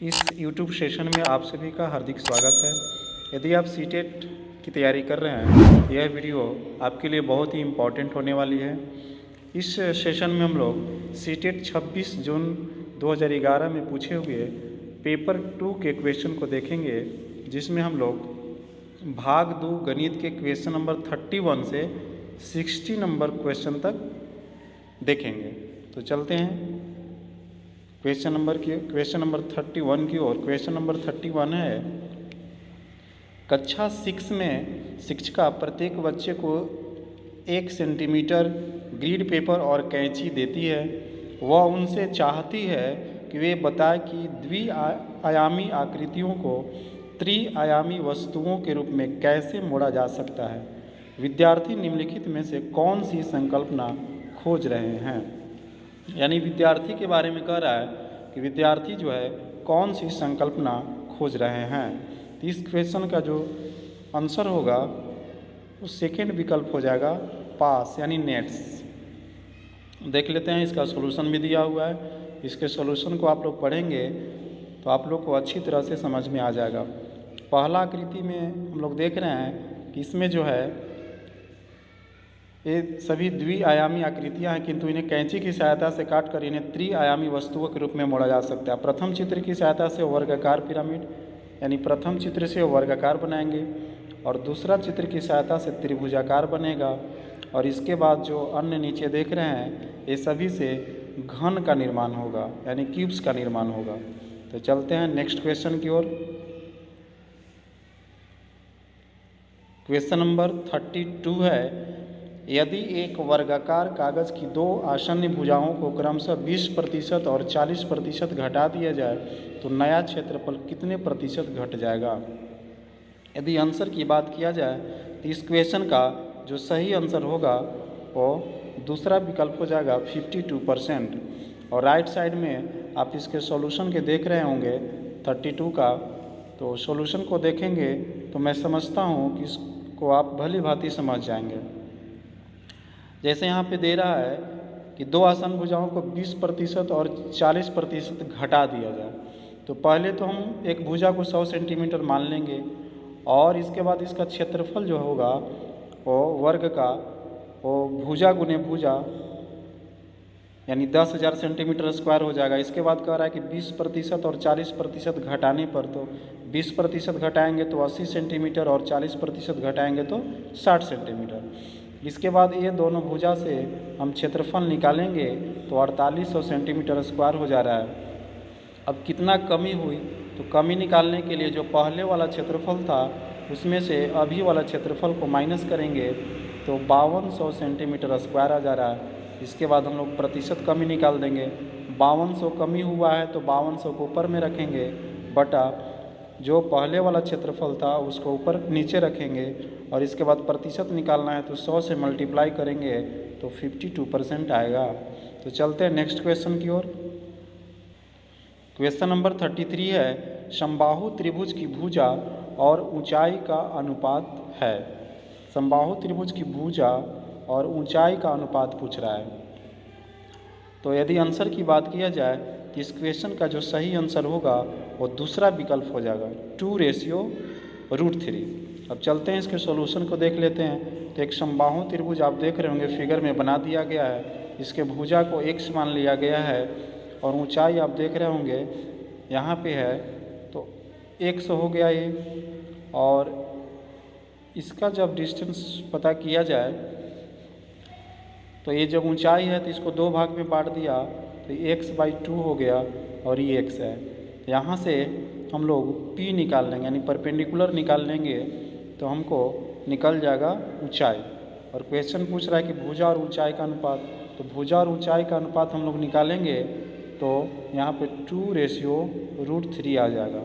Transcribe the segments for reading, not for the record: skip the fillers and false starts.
इस YouTube session में आप सभी का हार्दिक स्वागत है। यदि आप सीटेट की तैयारी कर रहे हैं, यह वीडियो आपके लिए बहुत ही इम्पोर्टेंट होने वाली है। इस सेशन में हम लोग सीटेट 26 जून 2011 में पूछे हुए पेपर 2 के क्वेश्चन को देखेंगे, जिसमें हम लोग भाग 2 गणित के क्वेश्चन नंबर 31 से 60 नंबर क्वेश्चन तक देखेंगे। तो चलते हैं क्वेश्चन नंबर 31 की ओर। क्वेश्चन नंबर 31 है, कक्षा 6 में शिक्षिका प्रत्येक बच्चे को 1 सेंटीमीटर ग्रीड पेपर और कैंची देती है। वह उनसे चाहती है कि वे बताएं कि द्विआयामी आकृतियों को त्रिआयामी वस्तुओं के रूप में कैसे मोड़ा जा सकता है। विद्यार्थी निम्नलिखित में से कौन सी संकल्पना खोज रहे हैं। यानी विद्यार्थी के बारे में कह रहा है कि विद्यार्थी जो है कौन सी संकल्पना खोज रहे हैं। तो इस क्वेश्चन का जो आंसर होगा वो सेकेंड विकल्प हो जाएगा, पास यानी नेट्स। देख लेते हैं, इसका सॉल्यूशन भी दिया हुआ है। इसके सॉल्यूशन को आप लोग पढ़ेंगे तो आप लोग को अच्छी तरह से समझ में आ जाएगा। पहला आकृति में हम लोग देख रहे हैं कि इसमें जो है ये सभी द्विआयामी आकृतियां हैं, किंतु इन्हें कैंची की सहायता से काटकर इन्हें त्रिआयामी वस्तुओं के रूप में मोड़ा जा सकता है। प्रथम चित्र की सहायता से वर्गाकार पिरामिड, यानी प्रथम चित्र से वर्गाकार बनाएंगे और दूसरा चित्र की सहायता से त्रिभुजाकार बनेगा। और इसके बाद जो अन्य नीचे देख रहे हैं ये सभी से घन का निर्माण होगा, यानी क्यूब्स का निर्माण होगा। तो चलते हैं नेक्स्ट क्वेश्चन की ओर। क्वेश्चन नंबर 32 है, यदि एक वर्गाकार कागज की 2 आसन्न भुजाओं को क्रमशः 20% और 40% घटा दिया जाए तो नया क्षेत्रफल कितने प्रतिशत घट जाएगा। यदि आंसर की बात किया जाए तो इस क्वेश्चन का जो सही आंसर होगा वो दूसरा विकल्प हो जाएगा 52%। और राइट साइड में आप इसके सॉल्यूशन के देख रहे होंगे 32 का, तो सॉल्यूशन को देखेंगे तो मैं समझता हूँ कि इसको आप भली भांति समझ जाएंगे। जैसे यहाँ पे दे रहा है कि 2 आसन्न भुजाओं को 20% और 40% घटा दिया जाए, तो पहले तो हम एक भुजा को 100 सेंटीमीटर मान लेंगे और इसके बाद इसका क्षेत्रफल जो होगा वो वर्ग का वो भुजा गुने भुजा यानी 10,000 सेंटीमीटर स्क्वायर हो जाएगा। इसके बाद कह रहा है कि 20% और 40% घटाने पर, तो 20% घटाएंगे तो 80 सेंटीमीटर और 40% घटाएंगे तो 60 सेंटीमीटर। इसके बाद ये दोनों भुजा से हम क्षेत्रफल निकालेंगे तो 4800 सेंटीमीटर स्क्वायर हो जा रहा है। अब कितना कमी हुई, तो कमी निकालने के लिए जो पहले वाला क्षेत्रफल था उसमें से अभी वाला क्षेत्रफल को माइनस करेंगे तो 5200 सेंटीमीटर स्क्वायर आ जा रहा है। इसके बाद हम लोग प्रतिशत कमी निकाल देंगे। 5200 कमी हुआ है तो 5200 को ऊपर में रखेंगे बटा जो पहले वाला क्षेत्रफल था उसको ऊपर नीचे रखेंगे और इसके बाद प्रतिशत निकालना है तो 100 से मल्टीप्लाई करेंगे तो 52% आएगा। तो चलते हैं नेक्स्ट क्वेश्चन की ओर। क्वेश्चन नंबर 33 है, समबाहु त्रिभुज की भुजा और ऊंचाई का अनुपात है। समबाहु त्रिभुज की भुजा और ऊंचाई का अनुपात पूछ रहा है। तो यदि आंसर की बात किया जाए तो इस क्वेश्चन का जो सही आंसर होगा वो दूसरा विकल्प हो जाएगा 2:√3। अब चलते हैं इसके सॉल्यूशन को देख लेते हैं। तो एक समबाहु त्रिभुज आप देख रहे होंगे फिगर में बना दिया गया है। इसके भुजा को x मान लिया गया है और ऊंचाई आप देख रहे होंगे यहाँ पे है तो x हो गया ये। और इसका जब डिस्टेंस पता किया जाए तो ये जब ऊंचाई है तो इसको 2 भाग में बांट दिया तो x/2 हो गया और ये x है। यहाँ से हम लोग p निकाल लेंगे, यानी परपेंडिकुलर निकाल लेंगे तो हमको निकल जाएगा ऊंचाई। और क्वेश्चन पूछ रहा है कि भुजा और ऊंचाई का अनुपात, तो भुजा और ऊंचाई का अनुपात हम लोग निकालेंगे तो यहाँ पे 2:√3 आ जाएगा।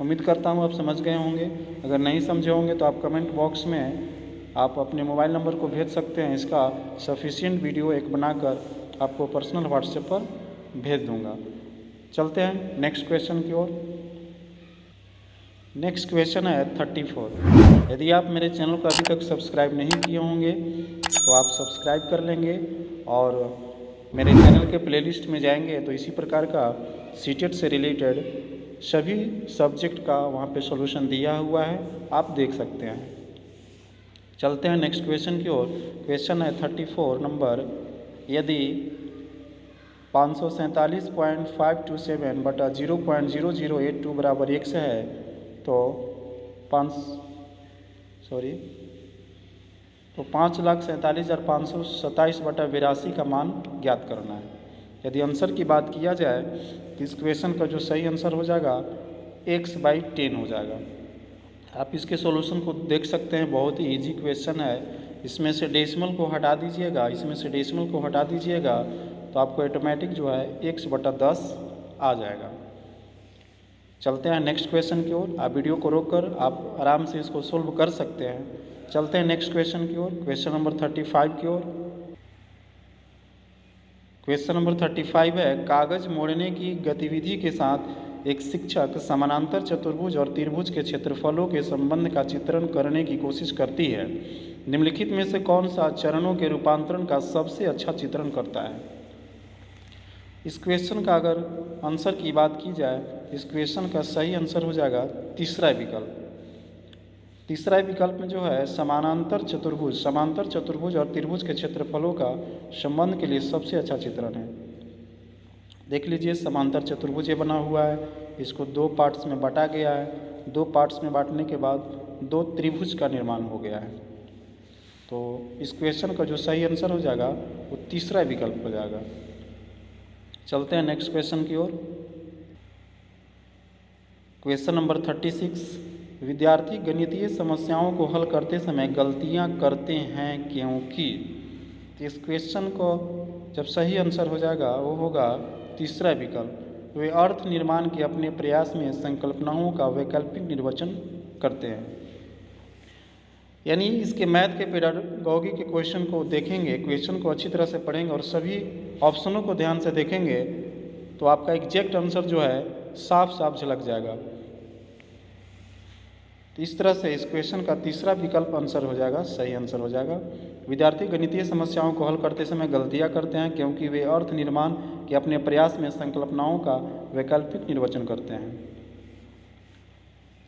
उम्मीद करता हूँ आप समझ गए होंगे। अगर नहीं समझे होंगे तो आप कमेंट बॉक्स में आप अपने मोबाइल नंबर को भेज सकते हैं। इसका सफिशिएंट वीडियो एक बनाकर आपको पर्सनल व्हाट्सएप पर भेज दूंगा। चलते हैं नेक्स्ट क्वेश्चन की ओर। नेक्स्ट क्वेश्चन है 34। यदि आप मेरे चैनल को अभी तक सब्सक्राइब नहीं किए होंगे तो आप सब्सक्राइब कर लेंगे और मेरे चैनल के प्लेलिस्ट में जाएंगे तो इसी प्रकार का सीटेट से रिलेटेड सभी सब्जेक्ट का वहाँ पे सॉल्यूशन दिया हुआ है, आप देख सकते हैं। चलते हैं नेक्स्ट क्वेश्चन की ओर। क्वेश्चन है 34 नंबर, यदि 547.527 बटा 0.0082 बराबर x है तो 5,47,527 बटा 82 का मान ज्ञात करना है। यदि आंसर की बात किया जाए तो इस क्वेश्चन का जो सही आंसर हो जाएगा x/10 हो जाएगा। आप इसके सॉल्यूशन को देख सकते हैं, बहुत ही इजी क्वेश्चन है। इसमें से डेसिमल को हटा दीजिएगा, तो आपको ऑटोमेटिक जो है x/10 आ जाएगा। चलते हैं नेक्स्ट क्वेश्चन की ओर। आप वीडियो को रोककर आप आराम से इसको सोल्व कर सकते हैं। चलते हैं नेक्स्ट क्वेश्चन की ओर, क्वेश्चन नंबर 35 की ओर। क्वेश्चन नंबर 35 है, कागज मोड़ने की गतिविधि के साथ एक शिक्षक समानांतर चतुर्भुज और त्रिभुज के क्षेत्रफलों के संबंध का चित्रण करने की कोशिश करती है। निम्नलिखित में से कौन सा चरणों के रूपांतरण का सबसे अच्छा चित्रण करता है? इस क्वेश्चन का अगर आंसर की बात की जाए, इस क्वेश्चन का सही आंसर हो जाएगा तीसरा विकल्प। तीसरा विकल्प में जो है समांतर चतुर्भुज और त्रिभुज के क्षेत्रफलों का संबंध के लिए सबसे अच्छा चित्रण है। देख लीजिए, समांतर चतुर्भुज ये बना हुआ है, इसको दो पार्ट्स में बांटा गया है। दो पार्ट्स में बांटने के बाद दो त्रिभुज का निर्माण हो गया है। तो इस क्वेश्चन का जो सही आंसर हो जाएगा वो तीसरा विकल्प हो जाएगा। चलते हैं नेक्स्ट क्वेश्चन की ओर। क्वेश्चन नंबर 36, विद्यार्थी गणितीय समस्याओं को हल करते समय गलतियां करते हैं क्योंकि? इस क्वेश्चन को जब सही आंसर हो जाएगा वो होगा तीसरा विकल्प। वे अर्थ निर्माण के अपने प्रयास में संकल्पनाओं का वैकल्पिक निर्वचन करते हैं। यानी इसके मैथ के पेडागॉजी के क्वेश्चन को देखेंगे, क्वेश्चन को अच्छी तरह से पढ़ेंगे और सभी ऑप्शनों को ध्यान से देखेंगे तो आपका एग्जैक्ट आंसर जो है साफ साफ झलक जाएगा। तो इस तरह से इस क्वेश्चन का तीसरा विकल्प आंसर हो जाएगा, सही आंसर हो जाएगा। विद्यार्थी गणितीय समस्याओं को हल करते समय गलतियां करते हैं क्योंकि वे अर्थ निर्माण के अपने प्रयास में संकल्पनाओं का वैकल्पिक निर्वचन करते हैं।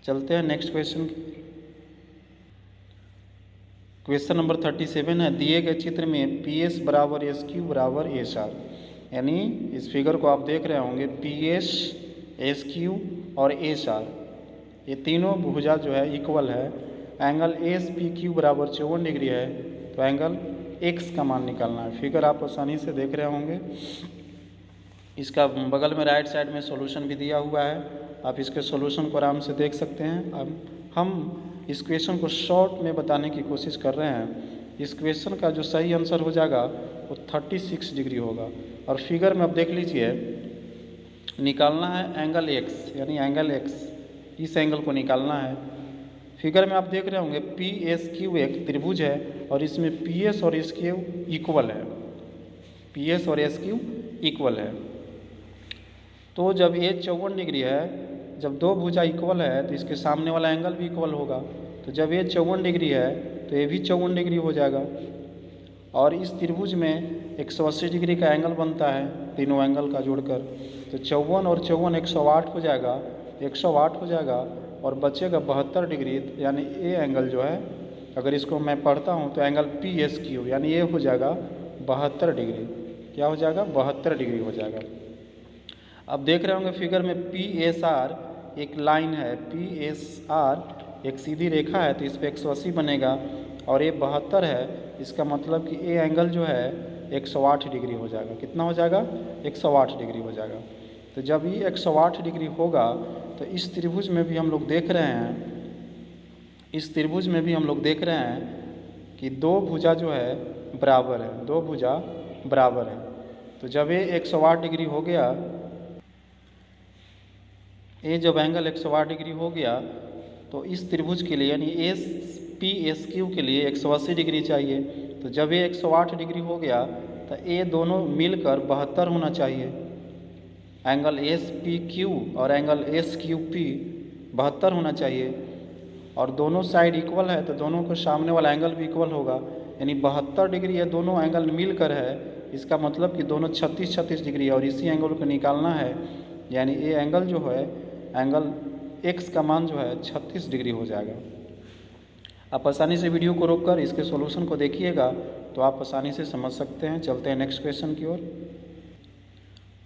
चलते हैं नेक्स्ट क्वेश्चन। क्वेश्चन नंबर 37 है, दिए गए चित्र में PS बराबर SQ बराबर SR, यानी इस फिगर को आप देख रहे होंगे, PS, SQ और SR ये तीनों भुजा जो है इक्वल है। एंगल ASPQ बराबर 54 डिग्री है, तो एंगल X का मान निकालना है। फिगर आप आसानी से देख रहे होंगे, इसका बगल में राइट साइड में सॉल्यूशन भी दिया हुआ है, आप इसके सॉल्यूशन को आराम से देख सकते हैं। अब हम इस क्वेश्चन को शॉर्ट में बताने की कोशिश कर रहे हैं। इस क्वेश्चन का जो सही आंसर हो जाएगा वो 36 डिग्री होगा। और फिगर में आप देख लीजिए, निकालना है एंगल X, यानी एंगल X, इस एंगल को निकालना है। फिगर में आप देख रहे होंगे PSQ एक त्रिभुज है और इसमें PS और SQ इक्वल है, PS और SQ इक्वल है। तो जब ये 54 डिग्री है, जब दो भुजा इक्वल है तो इसके सामने वाला एंगल भी इक्वल होगा। तो जब ये 54 डिग्री है तो ये भी 54 डिग्री हो जाएगा। और इस त्रिभुज में 180 डिग्री का एंगल बनता है, तीनों एंगल का जोड़कर। तो 54 और 54 108 हो जाएगा, 108 हो जाएगा और बचेगा 72 डिग्री। यानी ये एंगल जो है, अगर इसको मैं पढ़ता हूँ तो एंगल PSQ, यानी ये हो जाएगा 72 डिग्री। क्या हो जाएगा? 72 डिग्री हो जाएगा। अब देख रहे होंगे फिगर में PSR एक लाइन है, PSR एक सीधी रेखा है, तो इस पर 180 बनेगा और ये 72 है। इसका मतलब कि ये एंगल जो है 108 डिग्री हो जाएगा। कितना हो जाएगा? 108 डिग्री हो जाएगा। तो जब ये 108 डिग्री होगा तो इस त्रिभुज में भी हम लोग देख रहे हैं, कि दो भुजा जो है बराबर है, दो भुजा बराबर है। तो जब ये 108 डिग्री हो गया, ये जब एंगल 108 डिग्री हो गया तो इस त्रिभुज के लिए यानी PSQ के लिए 180 डिग्री चाहिए। तो जब ये 108 डिग्री हो गया तो ये दोनों मिलकर 72 होना चाहिए। एंगल SPQ और एंगल SQP 72 होना चाहिए। और दोनों साइड इक्वल है तो दोनों को सामने वाला एंगल भी इक्वल होगा, यानी 72 डिग्री ये दोनों एंगल मिलकर है। इसका मतलब कि दोनों 36 डिग्री, और इसी एंगल को निकालना है। यानी ये एंगल जो है एंगल एक्स का मान जो है 36 डिग्री हो जाएगा। आप आसानी से वीडियो को रोककर इसके सॉल्यूशन को देखिएगा तो आप आसानी से समझ सकते हैं। चलते हैं नेक्स्ट क्वेश्चन की ओर।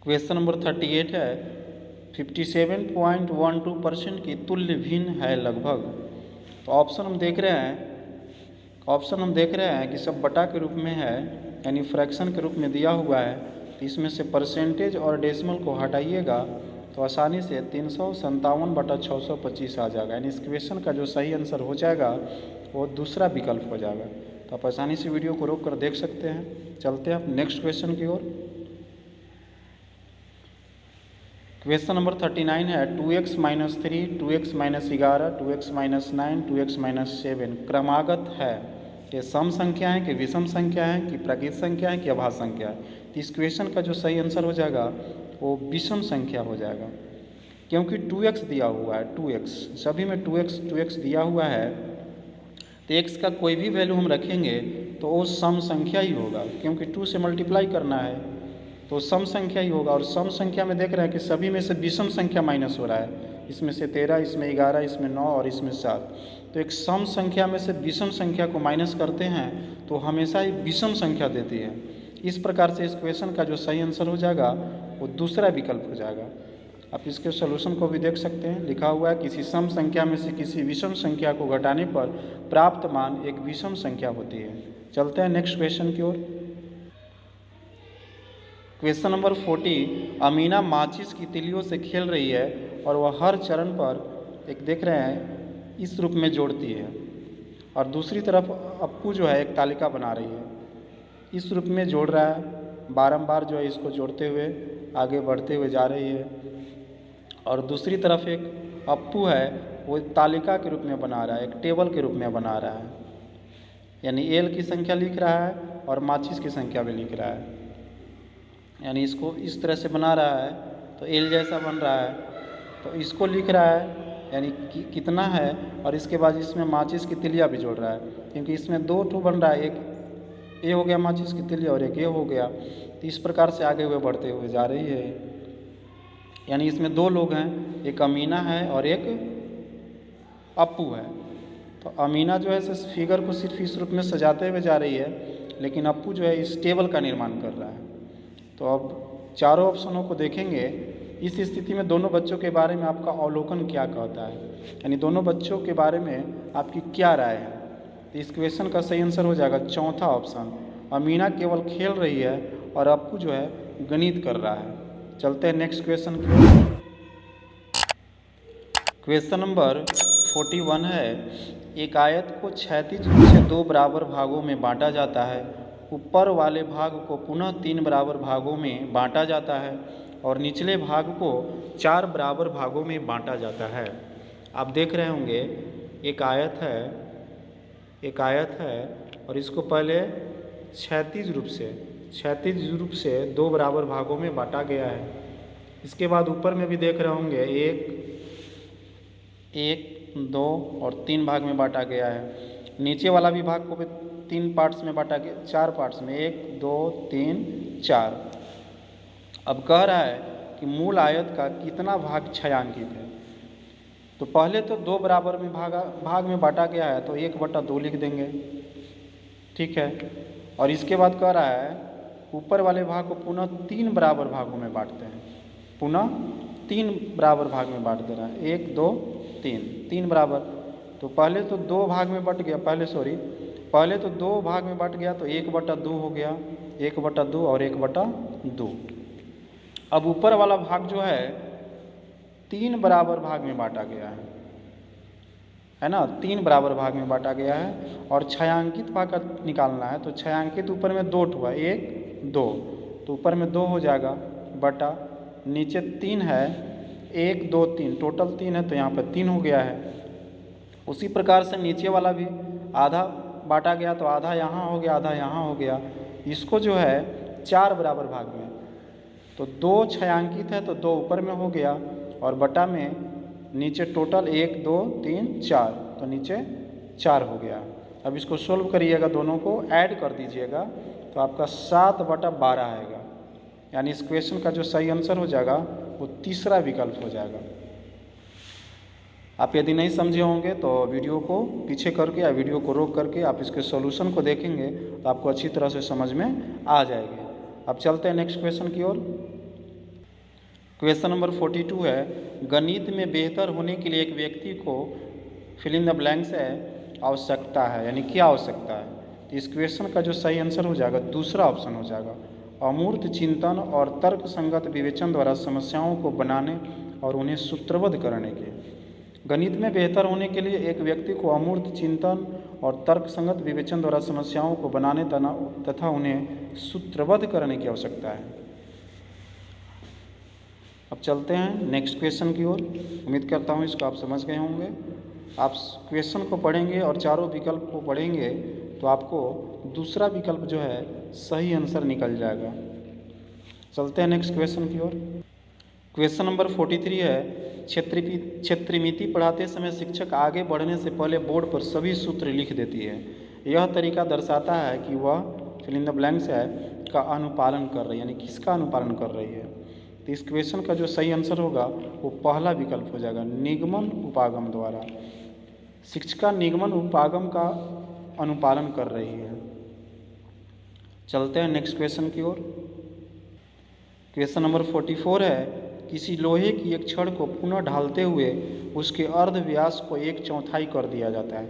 क्वेश्चन नंबर 38 है 57.12% की तुल्य भिन्न है लगभग। तो ऑप्शन हम देख रहे हैं कि सब बटा के रूप में है, यानी फ्रैक्शन के रूप में दिया हुआ है। तो इसमें से परसेंटेज और डेसिमल को हटाइएगा तो आसानी से 357/625 आ जाएगा। यानी इस क्वेश्चन का जो सही आंसर हो जाएगा वो दूसरा विकल्प हो जाएगा। तो आप आसानी से वीडियो को रोक कर देख सकते हैं। चलते हैं आप नेक्स्ट क्वेश्चन की ओर। क्वेश्चन नंबर 39 है 2x - 3, 2x - 11, 2x - 9, 2x - 7 क्रमागत है। ये सम संख्या है कि विषम संख्या है कि प्राकृत संख्या है कि अभाज्य संख्या है। तो इस क्वेश्चन का जो सही आंसर हो जाएगा वो विषम संख्या हो जाएगा, क्योंकि 2x दिया हुआ है। 2x सभी में 2x दिया हुआ है, तो x का कोई भी वैल्यू हम रखेंगे तो वो सम संख्या ही होगा, क्योंकि 2 से मल्टीप्लाई करना है तो सम संख्या ही होगा। और सम संख्या में देख रहे हैं कि सभी में से विषम संख्या माइनस हो रहा है। इसमें से 13, इसमें 11, इसमें 9 और इसमें 7। तो एक सम संख्या में से विषम संख्या को माइनस करते हैं तो हमेशा ही विषम संख्या देती है। इस प्रकार से इस क्वेश्चन का जो सही आंसर हो जाएगा वो दूसरा विकल्प हो जाएगा। आप इसके सॉल्यूशन को भी देख सकते हैं। लिखा हुआ है किसी सम संख्या में से किसी विषम संख्या को घटाने पर प्राप्त मान एक विषम संख्या होती है। चलते हैं नेक्स्ट क्वेश्चन की ओर। क्वेश्चन नंबर 40 अमीना माचिस की तिलियों से खेल रही है और वह हर चरण पर एक देख रहे हैं इस रूप में जोड़ती है, और दूसरी तरफ अप्पू जो है एक तालिका बना रही है, इस रूप में जोड़ रहा है। बारंबार जो है इसको जोड़ते हुए आगे बढ़ते हुए जा रही है, और दूसरी तरफ एक अप्पू है वो तालिका के रूप में बना रहा है, एक टेबल के रूप में बना रहा है। यानी एल की संख्या लिख रहा है और माचिस की संख्या भी लिख रहा है। यानी इसको इस तरह से बना रहा है तो एल जैसा बन रहा है, तो इसको लिख रहा है यानी कितना है, और इसके बाद इसमें माचिस की तिलिया भी जोड़ रहा है, क्योंकि इसमें 2 ठो बन रहा है, एक ए हो गया माचिस की तिलिया और एक ए हो गया। तो इस प्रकार से आगे हुए बढ़ते हुए जा रही है। यानी इसमें 2 लोग हैं, एक अमीना है और एक अप्पू है। तो अमीना जो है इस फिगर को सिर्फ इस रूप में सजाते हुए जा रही है, लेकिन अप्पू जो है इस टेबल का निर्माण कर रहा है। तो अब चारों ऑप्शनों को देखेंगे। इस स्थिति में दोनों बच्चों के बारे में आपका अवलोकन क्या कहता है, यानी दोनों बच्चों के बारे में आपकी क्या राय है। तो इस क्वेश्चन का सही आंसर हो जाएगा चौथा ऑप्शन, अमीना केवल खेल रही है और अप्पू जो है गणित कर रहा है। चलते हैं नेक्स्ट क्वेश्चन की। क्वेश्चन नंबर 41 है एक आयत को क्षैतिज रूप से 2 बराबर भागों में बांटा जाता है। ऊपर वाले भाग को पुनः 3 बराबर भागों में बांटा जाता है और निचले भाग को 4 बराबर भागों में बांटा जाता है। आप देख रहे होंगे एक आयत है और इसको पहले क्षैतिज रूप से 2 बराबर भागों में बांटा गया है। इसके बाद ऊपर में भी देख रहे होंगे 1, 2 और 3 भाग में बांटा गया है। नीचे वाला भी भाग को भी 3 पार्ट्स में बांटा गया, 4 पार्ट्स में, 1, 2, 3, 4। अब कह रहा है कि मूल आयत का कितना भाग छायांकित है। तो पहले तो 2 बराबर में भाग में बांटा गया है तो 1/2 लिख देंगे, ठीक है। और इसके बाद कह रहा है ऊपर वाले भाग को पुनः 3 बराबर भागों में बांटते हैं, पुनः 3 बराबर भाग में बांट दे रहा है, 1, 2, 3 बराबर। तो पहले तो 2 भाग में बट गया, पहले तो 2 भाग में बट गया तो 1/2 हो गया, 1/2 और 1/2। अब ऊपर वाला भाग जो है 3 बराबर भाग में बांटा गया है ना, 3 बराबर भाग में बांटा गया है। और छायांकित भाग का निकालना है तो छायांकित ऊपर में 2 हुआ, 1, 2, तो ऊपर में 2 हो जाएगा बटा, नीचे 3 है, 1, 2, 3 टोटल 3 है तो यहाँ पर 3 हो गया है। उसी प्रकार से नीचे वाला भी आधा बांटा गया तो आधा यहाँ हो गया, आधा यहाँ हो गया। इसको जो है 4 बराबर भाग में, तो 2 छायांकित है तो 2 ऊपर में हो गया और बटा में नीचे टोटल 1, 2, 3, 4, तो नीचे 4 हो गया। अब इसको सोल्व करिएगा, दोनों को ऐड कर दीजिएगा तो आपका 7/12 आएगा। यानी इस क्वेश्चन का जो सही आंसर हो जाएगा वो तीसरा विकल्प हो जाएगा। आप यदि नहीं समझे होंगे तो वीडियो को पीछे करके या वीडियो को रोक करके आप इसके सॉल्यूशन को देखेंगे तो आपको अच्छी तरह से समझ में आ जाएगी। अब चलते हैं नेक्स्ट क्वेश्चन की ओर। क्वेश्चन नंबर 42 है, गणित में बेहतर होने के लिए एक व्यक्ति को फिल इन द ब्लैंक्स है आवश्यकता है, यानी क्या आवश्यकता है। तो इस क्वेश्चन का जो सही आंसर हो जाएगा दूसरा ऑप्शन हो जाएगा, अमूर्त चिंतन और तर्क संगत विवेचन द्वारा समस्याओं को बनाने और उन्हें सूत्रबद्ध करने के। गणित में बेहतर होने के लिए एक व्यक्ति को अमूर्त चिंतन और तर्क संगत विवेचन द्वारा समस्याओं को बनाने तथा उन्हें सूत्रबद्ध करने की आवश्यकता है। अब चलते हैं नेक्स्ट क्वेश्चन की ओर। उम्मीद करता हूँ इसको आप समझ गए होंगे। आप क्वेश्चन को पढ़ेंगे और चारों विकल्प को पढ़ेंगे तो आपको दूसरा विकल्प जो है सही आंसर निकल जाएगा। चलते हैं नेक्स्ट क्वेश्चन की ओर। क्वेश्चन नंबर 43 है, क्षेत्रीमिति पढ़ाते समय शिक्षक आगे बढ़ने से पहले बोर्ड पर सभी सूत्र लिख देती है। यह तरीका दर्शाता है कि वह फिल इन द ब्लैंक्स है का अनुपालन कर रही है, यानी किसका अनुपालन कर रही है। तो इस क्वेश्चन का जो सही आंसर होगा वो पहला विकल्प हो जाएगा, निगमन उपागम द्वारा। शिक्षिका निगमन उपागम का अनुपालन कर रही है। चलते हैं नेक्स्ट क्वेश्चन की ओर। क्वेश्चन नंबर 44 है, किसी लोहे की एक छड़ को पुनः ढालते हुए उसके अर्ध व्यास को 1/4 कर दिया जाता है।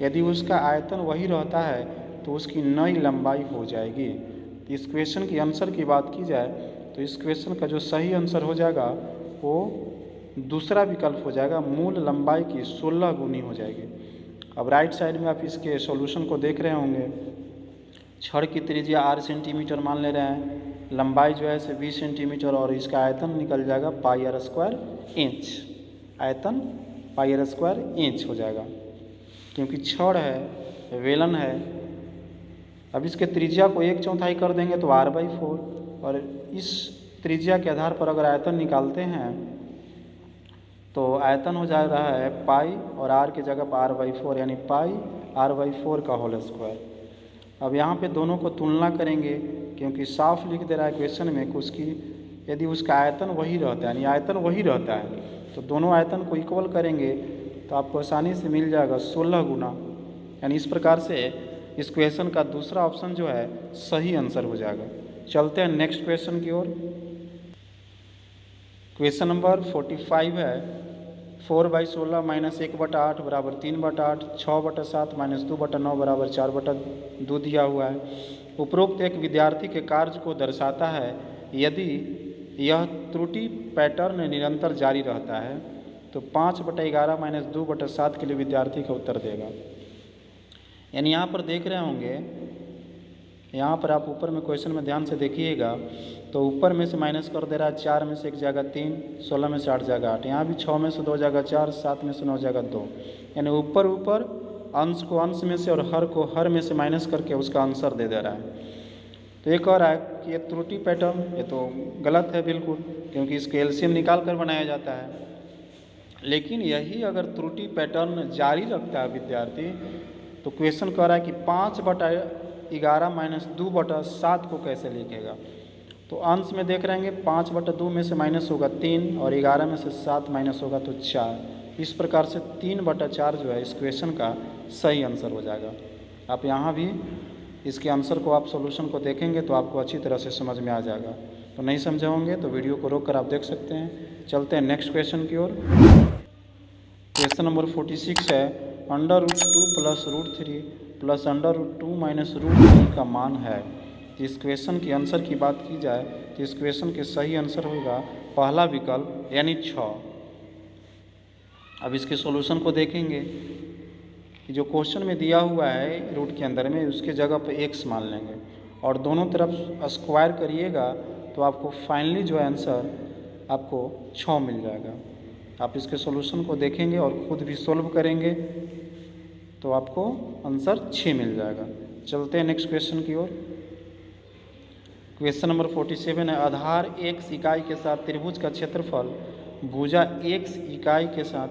यदि उसका आयतन वही रहता है तो उसकी नई लंबाई हो जाएगी। तो इस क्वेश्चन की आंसर की बात की जाए तो इस क्वेश्चन का जो सही आंसर हो जाएगा वो दूसरा विकल्प हो जाएगा, मूल लंबाई की 16 गुनी हो जाएगी। अब राइट साइड में आप इसके सॉल्यूशन को देख रहे होंगे। छड़ की त्रिज्या 8 सेंटीमीटर मान ले रहे हैं, लंबाई जो है इसे 20 सेंटीमीटर और इसका आयतन निकल जाएगा πr² इंच। आयतन πr² इंच हो जाएगा क्योंकि छड़ है, वेलन है। अब इसके त्रिज्या को 1/4 कर देंगे तो r/4, और इस त्रिज्या के आधार पर अगर आयतन निकालते हैं तो आयतन हो जा रहा है पाई और r की जगह पर r/4, यानी πr/4 का होल स्क्वायर। अब यहाँ पे दोनों को तुलना करेंगे क्योंकि साफ लिख दे रहा है क्वेश्चन में कि उसकी यदि उसका आयतन वही रहता है, यानी आयतन वही रहता है, तो दोनों आयतन को इक्वल करेंगे तो आपको आसानी से मिल जाएगा 16 गुना। यानी इस प्रकार से इस क्वेश्चन का दूसरा ऑप्शन जो है सही आंसर हो जाएगा। चलते हैं नेक्स्ट क्वेश्चन की ओर। क्वेश्चन नंबर 45 है, 4/16 - 1/8 बराबर 3/8, 6/7 - 2/9 बराबर 4/2 दिया हुआ है। उपरोक्त एक विद्यार्थी के कार्य को दर्शाता है। यदि यह त्रुटि पैटर्न निरंतर जारी रहता है तो 5/11 - 2/7 के लिए विद्यार्थी का उत्तर देगा। यानी यहाँ पर देख रहे होंगे, यहाँ पर आप ऊपर में क्वेश्चन में ध्यान से देखिएगा तो ऊपर में से माइनस कर दे रहा है, 4 में से 1 जाएगा 3, 16 में से 8 जाएगा 8, यहाँ भी 6 में से 2 जाएगा 4, 7 में से 9 जाएगा 2। यानी ऊपर अंश को अंश में से और हर को हर में से माइनस करके उसका आंसर दे रहा है। तो ये कह रहा है कि ये त्रुटि पैटर्न, ये तो गलत है बिल्कुल, क्योंकि इसके एलसीएम निकाल कर बनाया जाता है। लेकिन यही अगर त्रुटि पैटर्न जारी रखता है विद्यार्थी तो क्वेश्चन कह रहा है कि 5/11 - 2/7 को कैसे लिखेगा। तो अंश में देख रहे हैं 5/2 में से माइनस होगा 3 और 11 में से 7 माइनस होगा तो 4। इस प्रकार से 3/4 जो है इस क्वेश्चन का सही आंसर हो जाएगा। आप यहाँ भी इसके आंसर को आप सॉल्यूशन को देखेंगे तो आपको अच्छी तरह से समझ में आ जाएगा। तो नहीं समझे होंगे तो वीडियो को रोक कर आप देख सकते हैं। चलते हैं नेक्स्ट क्वेश्चन की ओर। क्वेश्चन नंबर 46 है, √2 + √3 + √2 - √3 का मान है। इस क्वेश्चन की आंसर की बात की जाए तो इस क्वेश्चन के सही आंसर होगा पहला विकल्प यानी 6। अब इसके सॉल्यूशन को देखेंगे कि जो क्वेश्चन में दिया हुआ है रूट के अंदर में उसके जगह पे x मान लेंगे और दोनों तरफ स्क्वायर करिएगा तो आपको फाइनली जो आंसर आपको 6 मिल जाएगा। आप इसके सॉल्यूशन को देखेंगे और खुद भी सॉल्व करेंगे तो आपको आंसर 6 मिल जाएगा। चलते हैं नेक्स्ट क्वेश्चन की ओर। क्वेश्चन नंबर 47 है, आधार x इकाई के साथ त्रिभुज का क्षेत्रफल भुजा x इकाई के साथ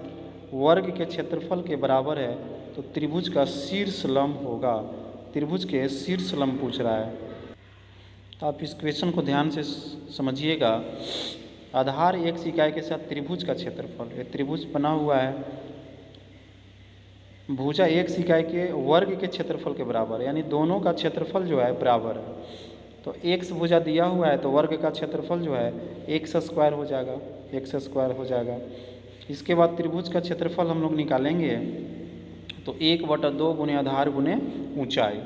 वर्ग के क्षेत्रफल के बराबर है तो त्रिभुज का शीर्ष लंब होगा। त्रिभुज के शीर्ष लंब पूछ रहा है तो आप इस क्वेश्चन को ध्यान से समझिएगा। आधार x इकाई के साथ त्रिभुज का क्षेत्रफल, ये त्रिभुज बना हुआ है भुजा एक इकाई के वर्ग के क्षेत्रफल के बराबर है, यानी दोनों का क्षेत्रफल जो है बराबर है। तो एक्स भुजा दिया हुआ है तो वर्ग का क्षेत्रफल जो है एक्स स्क्वायर हो जाएगा, एक्स स्क्वायर हो जाएगा। इसके बाद त्रिभुज का क्षेत्रफल हम लोग निकालेंगे तो 1/2 गुने आधार गुने ऊंचाई,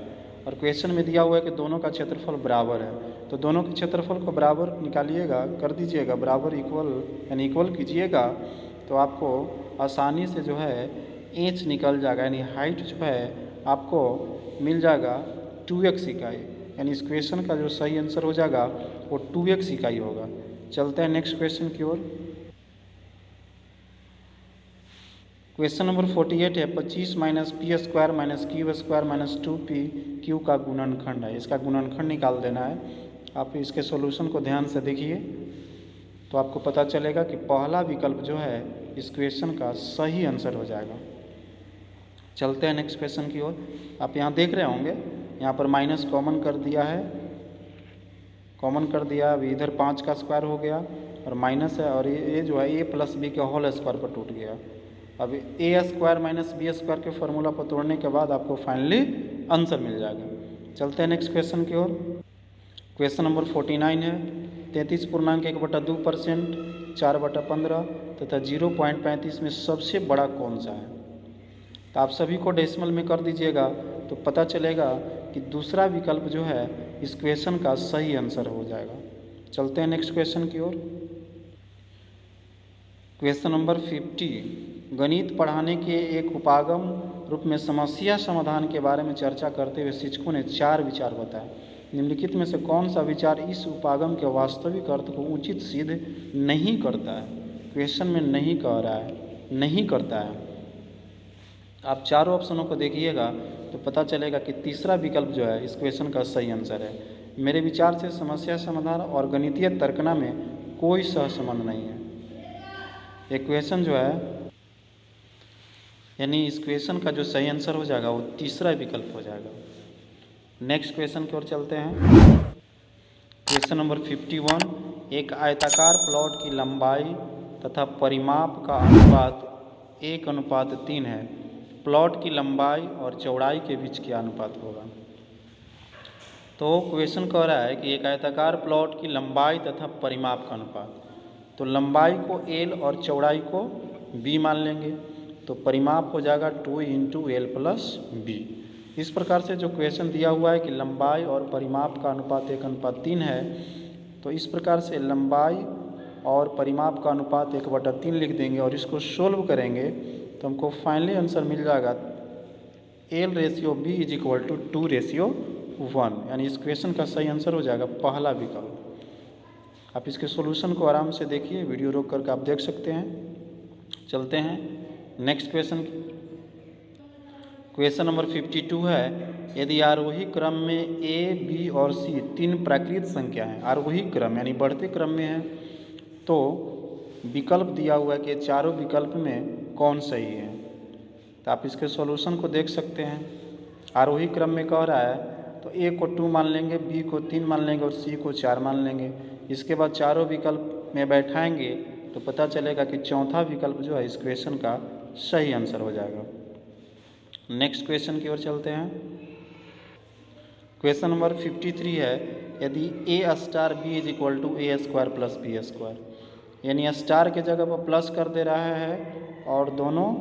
और क्वेश्चन में दिया हुआ है कि दोनों का क्षेत्रफल बराबर है, तो दोनों के क्षेत्रफल को बराबर निकालिएगा, कर दीजिएगा बराबर इक्वल, यानी इक्वल कीजिएगा तो आपको आसानी से जो है इंच निकल जाएगा, यानी हाइट जो है आपको मिल जाएगा 2x इकाई, यानी इस क्वेश्चन का जो सही आंसर हो जाएगा वो 2x इकाई होगा। चलते हैं नेक्स्ट क्वेश्चन की ओर। क्वेश्चन नंबर 48 है 25 minus P square minus Q square minus 2p Q का गुणनखंड है, इसका गुणनखंड निकाल देना है। आप इसके सॉल्यूशन को ध्यान से देखिए तो आपको पता चलेगा कि पहला विकल्प जो है इस क्वेश्चन का सही आंसर हो जाएगा। चलते हैं नेक्स्ट क्वेश्चन की ओर। आप यहाँ देख रहे होंगे यहाँ पर माइनस कॉमन कर दिया है, कॉमन कर दिया, अभी इधर 5 का स्क्वायर हो गया और माइनस है, और ये जो है a प्लस बी के होल स्क्वायर पर टूट गया। अब ए स्क्वायर माइनस बी स्क्वायर के फॉर्मूला पर तोड़ने के बाद आपको फाइनली आंसर मिल जाएगा। चलते हैं नेक्स्ट क्वेश्चन की ओर। क्वेश्चन नंबर 49 है 33.1/2%, 4/15 तथा 0.35 में सबसे बड़ा कौन सा है। तो आप सभी को डेसिमल में कर दीजिएगा तो पता चलेगा कि दूसरा विकल्प जो है इस क्वेश्चन का सही आंसर हो जाएगा। चलते हैं नेक्स्ट क्वेश्चन की ओर। क्वेश्चन नंबर 50, गणित पढ़ाने के एक उपागम रूप में समस्या समाधान के बारे में चर्चा करते हुए शिक्षकों ने 4 विचार बताए। निम्नलिखित में से कौन सा विचार इस उपागम के वास्तविक अर्थ को उचित सिद्ध नहीं करता है। क्वेश्चन में नहीं कह रहा है, नहीं करता है। आप चारों ऑप्शनों को देखिएगा तो पता चलेगा कि तीसरा विकल्प जो है इस क्वेश्चन का सही आंसर है। मेरे विचार से समस्या समाधान और गणितीय तर्कना में कोई सहसंबंध नहीं है। ये क्वेश्चन जो है, यानी इस क्वेश्चन का जो सही आंसर हो जाएगा वो तीसरा विकल्प हो जाएगा। नेक्स्ट क्वेश्चन की ओर चलते हैं। क्वेश्चन नंबर 51, एक आयताकार प्लॉट की लंबाई तथा परिमाप का अनुपात 1:3 है। प्लॉट की लंबाई और चौड़ाई के बीच क्या अनुपात होगा। तो क्वेश्चन कह रहा है कि एक आयताकार प्लॉट की लंबाई तथा परिमाप का अनुपात, तो लंबाई को l और चौड़ाई को b मान लेंगे, तो परिमाप हो जाएगा 2 × l + b। इस प्रकार से जो क्वेश्चन दिया हुआ है कि लंबाई और परिमाप का अनुपात 1:3 है, तो इस प्रकार से लंबाई और परिमाप का अनुपात 1/3 लिख देंगे और इसको सोल्व करेंगे तो हमको फाइनली आंसर मिल जाएगा l/b = 2:1, यानी इस क्वेश्चन का सही आंसर हो जाएगा पहला विकल्प। आप इसके सॉल्यूशन को आराम से देखिए, वीडियो रोक करके आप देख सकते हैं। चलते हैं नेक्स्ट क्वेश्चन की। क्वेश्चन नंबर 52 है, यदि आरोही क्रम में a, b और c 3 प्राकृत संख्या हैं, आरोही क्रम यानी बढ़ते क्रम में है, तो विकल्प दिया हुआ है कि चारों विकल्प में कौन सही है। तो आप इसके सॉल्यूशन को देख सकते हैं। आरोही क्रम में कह रहा है तो a को 2 मान लेंगे, b को 3 मान लेंगे और c को 4 मान लेंगे। इसके बाद चारों विकल्प में बैठाएंगे तो पता चलेगा कि चौथा विकल्प जो है इस क्वेश्चन का सही आंसर हो जाएगा। नेक्स्ट क्वेश्चन की ओर चलते हैं। क्वेश्चन नंबर 53 है, यदि a star b = a² + b², यानी स्टार के जगह पर प्लस कर दे रहा है और दोनों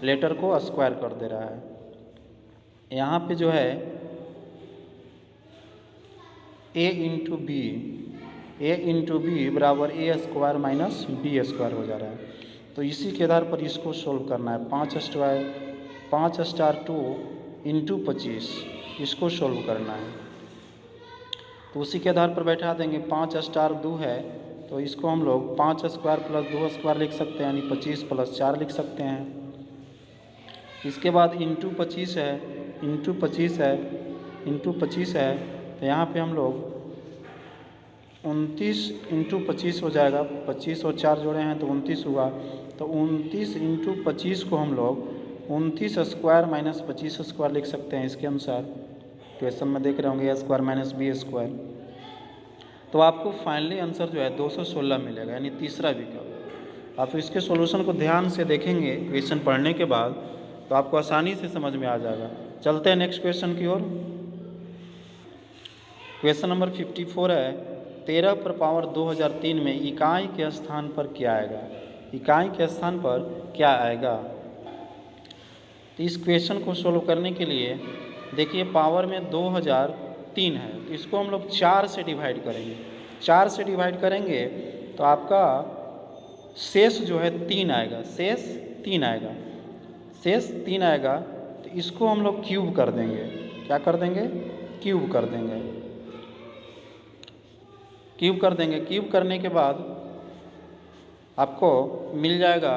लेटर को स्क्वायर कर दे रहा है। यहाँ पे जो है a × b बराबर a² - b² हो जा रहा है। तो इसी के आधार पर इसको सोल्व करना है। 5 स्टार 2 × 25 इसको सोल्व करना है। तो उसी के आधार पर बैठा देंगे। 5 स्टार 2 है तो इसको हम लोग 5² + 2² लिख सकते हैं, यानी 25 + 4 लिख सकते हैं। इसके बाद × 25 है, तो यहाँ पे हम लोग 29 × 25 हो जाएगा। 25 और 4 जोड़े हैं तो 29 हुआ। तो 29 × 25 को हम लोग 29² - 25² लिख सकते हैं। इसके अनुसार क्वेश्चन में देख रहे होंगे a² - b², तो आपको फाइनली आंसर जो है 216 मिलेगा, यानी तीसरा विकल्प। आप इसके सॉल्यूशन को ध्यान से देखेंगे क्वेश्चन पढ़ने के बाद तो आपको आसानी से समझ में आ जाएगा। चलते हैं नेक्स्ट क्वेश्चन की ओर। क्वेश्चन नंबर 54 है 13 पर पावर 2003 में इकाई के स्थान पर क्या आएगा। इकाई के स्थान पर क्या आएगा। तो इस क्वेश्चन को सोल्व करने के लिए देखिए पावर में 2003 है, तो इसको हम लोग 4 से डिवाइड करेंगे। 4 से डिवाइड करेंगे तो आपका शेष जो है 3 आएगा, शेष 3 आएगा, शेष 3 आएगा। तो इसको हम लोग क्यूब कर देंगे। क्या कर देंगे? क्यूब कर देंगे। क्यूब कर देंगे। क्यूब करने के बाद आपको मिल जाएगा,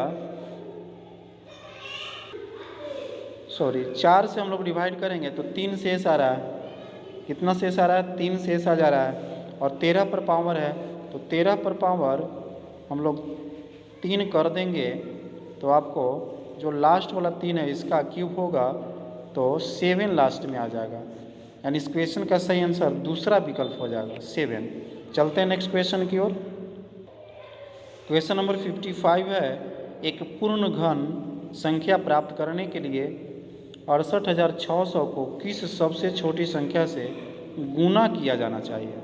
4 से हम लोग डिवाइड करेंगे तो 3 शेष आ रहा है। कितना शेष आ रहा है? 3 शेष आ जा रहा है। और 13 पर पावर है तो 13 पर पावर हम लोग 3 कर देंगे तो आपको जो लास्ट वाला 3 है इसका क्यूब होगा तो 7 लास्ट में आ जाएगा। यानी इस क्वेश्चन का सही आंसर दूसरा विकल्प हो जाएगा 7। चलते हैं नेक्स्ट क्वेश्चन की ओर। क्वेश्चन नंबर 55 है एक पूर्ण घन संख्या प्राप्त करने के लिए 68,600 को किस सबसे छोटी संख्या से गुना किया जाना चाहिए।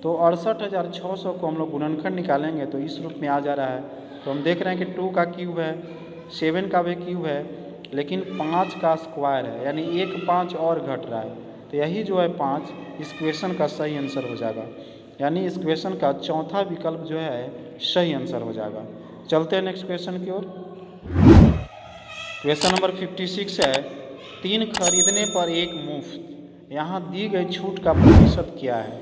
तो 68,600 को हम लोग गुणनखंड निकालेंगे तो इस रूप में आ जा रहा है। तो हम देख रहे हैं कि 2 का क्यूब है, 7 का भी क्यूब है, लेकिन 5 का स्क्वायर है, यानी एक 5 और घट रहा है। तो यही जो है 5 इस क्वेश्चन का सही आंसर हो जाएगा। यानी इस क्वेश्चन का चौथा विकल्प जो है सही आंसर हो जाएगा। चलते हैं नेक्स्ट क्वेश्चन की ओर। क्वेश्चन नंबर 56 है 3 खरीदने पर 1 मुफ्त। यहाँ दी गई छूट का प्रतिशत क्या है।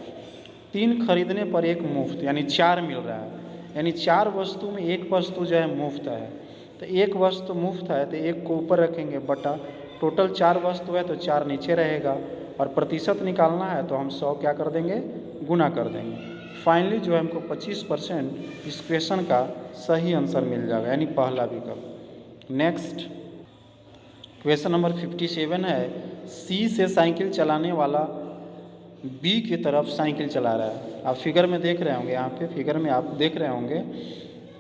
3 खरीदने पर 1 मुफ्त यानी 4 मिल रहा है, यानी 4 वस्तु में 1 वस्तु जो है मुफ्त है। तो 1 वस्तु मुफ्त है तो 1 को ऊपर रखेंगे बटा, टोटल 4 वस्तु है तो 4 नीचे रहेगा। और प्रतिशत निकालना है तो हम 100 क्या कर देंगे? गुना कर देंगे। फाइनली जो है हमको 25% इस क्वेश्चन का सही आंसर मिल जाएगा, यानी पहला विकल्प। नेक्स्ट क्वेश्चन नंबर 57 है सी से साइकिल चलाने वाला बी की तरफ साइकिल चला रहा है। आप फिगर में देख रहे होंगे, यहाँ पे फिगर में आप देख रहे होंगे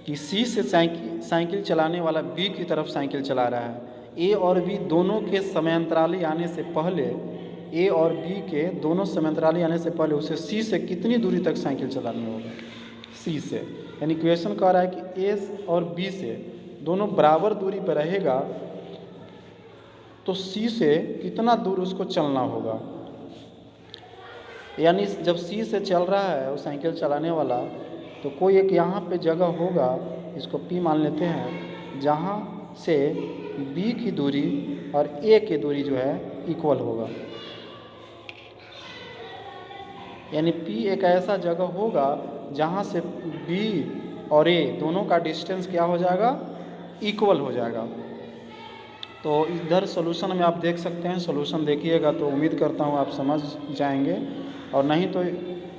कि सी से साइकिल चलाने वाला बी की तरफ साइकिल चला रहा है। ए और बी दोनों के समांतराली आने से पहले, ए और बी के दोनों समांतराली आने से पहले उसे सी से कितनी दूरी तक साइकिल चलानी होगी। सी से, यानी क्वेश्चन कह रहा है कि ए और बी से दोनों बराबर दूरी पर रहेगा तो सी से कितना दूर उसको चलना होगा। यानी जब सी से चल रहा है वो साइकिल चलाने वाला, तो कोई एक यहाँ पे जगह होगा, इसको पी मान लेते हैं, जहाँ से बी की दूरी और ए की दूरी जो है इक्वल होगा। यानी पी एक ऐसा जगह होगा जहाँ से बी और ए दोनों का डिस्टेंस क्या हो जाएगा? इक्वल हो जाएगा। तो इधर सॉल्यूशन में आप देख सकते हैं, सॉल्यूशन देखिएगा तो उम्मीद करता हूँ आप समझ जाएंगे। और नहीं तो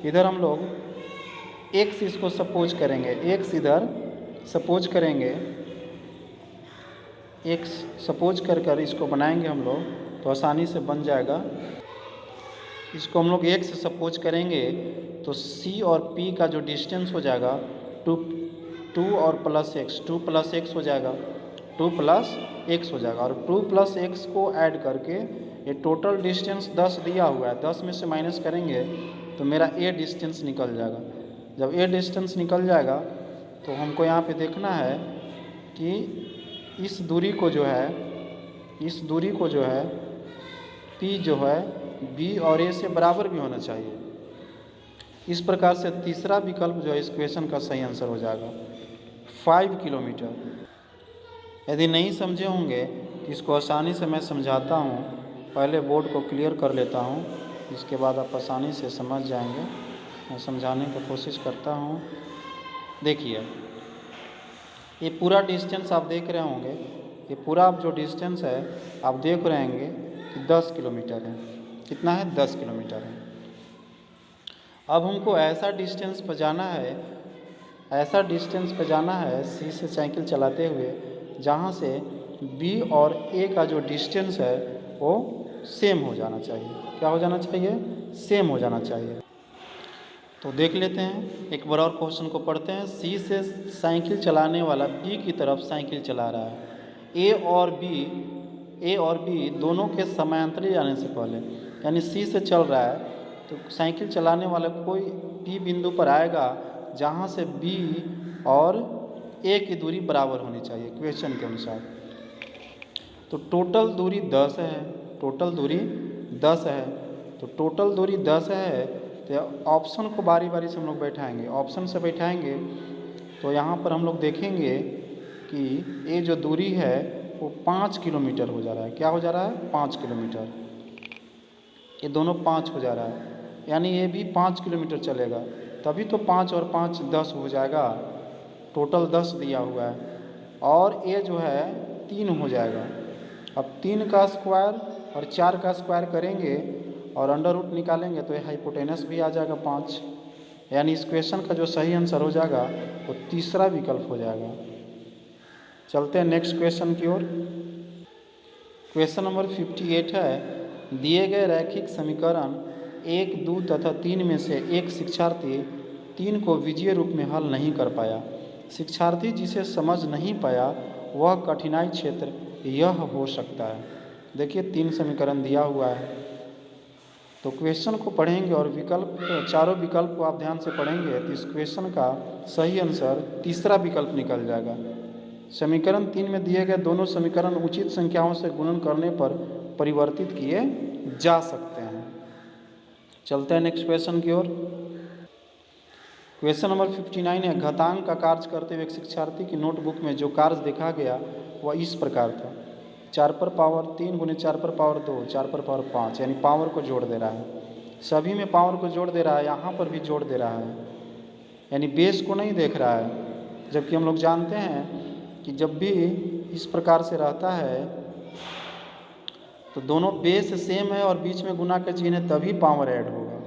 इधर हम लोग एक्स इसको सपोज करेंगे, एक्स इधर सपोज करेंगे, एक्स सपोज कर इसको बनाएंगे हम लोग तो आसानी से बन जाएगा। इसको हम लोग एक्स सपोज करेंगे तो सी और पी का जो डिस्टेंस हो जाएगा 2 और प्लस एक्स, 2 प्लस एक्स हो जाएगा, 2 प्लस एक्स हो जाएगा। और 2 प्लस एक्स को ऐड करके ये टोटल डिस्टेंस 10 दिया हुआ है, 10 में से माइनस करेंगे तो मेरा ए डिस्टेंस निकल जाएगा। जब ए डिस्टेंस निकल जाएगा तो हमको यहाँ पे देखना है कि इस दूरी को जो है, इस दूरी को जो है पी जो है बी और ए से बराबर भी होना चाहिए। इस प्रकार से तीसरा विकल्प जो है इस क्वेश्चन का सही आंसर हो जाएगा 5 किलोमीटर। यदि नहीं समझे होंगे तो इसको आसानी से मैं समझाता हूँ, पहले बोर्ड को क्लियर कर लेता हूँ, इसके बाद आप आसानी से समझ जाएंगे। मैं समझाने की कोशिश करता हूँ। देखिए ये पूरा डिस्टेंस आप देख रहे होंगे, ये पूरा जो डिस्टेंस है आप देख रहे होंगे कि 10 किलोमीटर है। कितना है? 10 किलोमीटर है। अब हमको ऐसा डिस्टेंस पर जाना है, ऐसा डिस्टेंस पर जाना है सी से साइकिल चलाते हुए जहाँ से बी और ए का जो डिस्टेंस है वो सेम हो जाना चाहिए। क्या हो जाना चाहिए? सेम हो जाना चाहिए। तो देख लेते हैं, एक बार और क्वेश्चन को पढ़ते हैं। सी से साइकिल चलाने वाला बी की तरफ साइकिल चला रहा है। ए और बी ए और बी दोनों के समानांतर जाने से पहले, यानी सी से चल रहा है तो साइकिल चलाने वाला कोई पी बिंदु पर आएगा जहाँ से बी और ए की दूरी बराबर होनी चाहिए क्वेश्चन के अनुसार। तो टोटल दूरी 10 है, टोटल दूरी 10 है, तो टोटल दूरी 10 है तो ऑप्शन को बारी बारी से हम लोग बैठाएंगे। ऑप्शन से बैठाएंगे तो यहाँ पर हम लोग देखेंगे कि ये जो दूरी है वो 5 किलोमीटर हो जा रहा है। क्या हो जा रहा है? 5 किलोमीटर। ये दोनों 5 हो जा रहा है, यानी ये भी 5 किलोमीटर चलेगा, तभी तो 5 और 5 10 हो जाएगा। टोटल 10 दिया हुआ है और ये जो है 3 हो जाएगा। अब 3 का स्क्वायर और 4 का स्क्वायर करेंगे और अंडर रूट निकालेंगे तो ये हाइपोटेनस भी आ जाएगा 5, यानी इस क्वेश्चन का जो सही आंसर हो जाएगा वो तीसरा विकल्प हो जाएगा। चलते हैं नेक्स्ट क्वेश्चन की ओर। क्वेश्चन नंबर 58 है, दिए गए रैखिक समीकरण 1, 2 तथा 3 में से एक शिक्षार्थी 3 को विजयी रूप में हल नहीं कर पाया। शिक्षार्थी जिसे समझ नहीं पाया वह कठिनाई क्षेत्र यह हो सकता है। देखिए 3 समीकरण दिया हुआ है, तो क्वेश्चन को पढ़ेंगे और विकल्प, चारों विकल्प को आप ध्यान से पढ़ेंगे तो इस क्वेश्चन का सही आंसर तीसरा विकल्प निकल जाएगा। समीकरण 3 में दिए गए दोनों समीकरण उचित संख्याओं से गुणन करने पर परिवर्तित किए जा सकते हैं। चलते हैं नेक्स्ट क्वेश्चन की ओर। क्वेश्चन नंबर 59 है, घातांक का कार्य करते हुए एक शिक्षार्थी की नोटबुक में जो कार्य देखा गया वह इस प्रकार था। 4 पर पावर 3 गुने 4 पर पावर 2, 4 पर पावर 5, यानी पावर को जोड़ दे रहा है। सभी में पावर को जोड़ दे रहा है, यहाँ पर भी जोड़ दे रहा है, यानी बेस को नहीं देख रहा है। जबकि हम लोग जानते हैं कि जब भी इस प्रकार से रहता है तो दोनों बेस सेम है और बीच में गुना के चिन्ह है तभी पावर ऐड होगा,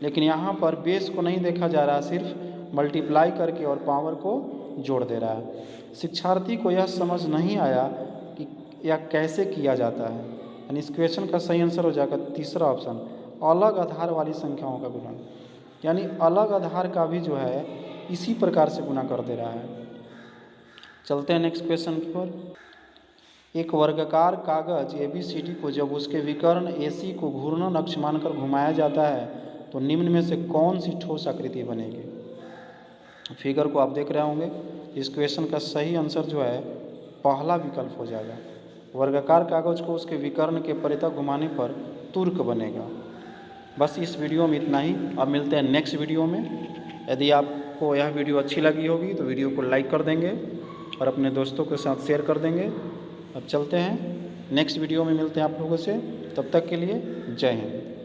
लेकिन यहाँ पर बेस को नहीं देखा जा रहा, सिर्फ मल्टीप्लाई करके और पावर को जोड़ दे रहा है। शिक्षार्थी को यह समझ नहीं आया कि यह कैसे किया जाता है, यानी इस क्वेश्चन का सही आंसर हो जाएगा तीसरा ऑप्शन, अलग आधार वाली संख्याओं का गुणन, यानी अलग आधार का भी जो है इसी प्रकार से गुना कर दे रहा है। चलते हैं नेक्स्ट क्वेश्चन की ओर। एक वर्गाकार कागज ABCD को जब उसके विकर्ण AC को घूर्णन अक्ष मानकर घुमाया जाता है तो निम्न में से कौन सी ठोस आकृति बनेगी। फिगर को आप देख रहे होंगे। इस क्वेश्चन का सही आंसर जो है पहला विकल्प हो जाएगा। वर्गाकार कागज को उसके विकर्ण के परितः घुमाने पर तुर्क बनेगा। बस इस वीडियो में इतना ही। अब मिलते हैं नेक्स्ट वीडियो में। यदि आपको यह वीडियो अच्छी लगी होगी तो वीडियो को लाइक कर देंगे और अपने दोस्तों के साथ शेयर कर देंगे। अब चलते हैं नेक्स्ट वीडियो में, मिलते हैं आप लोगों से। तब तक के लिए जय हिंद।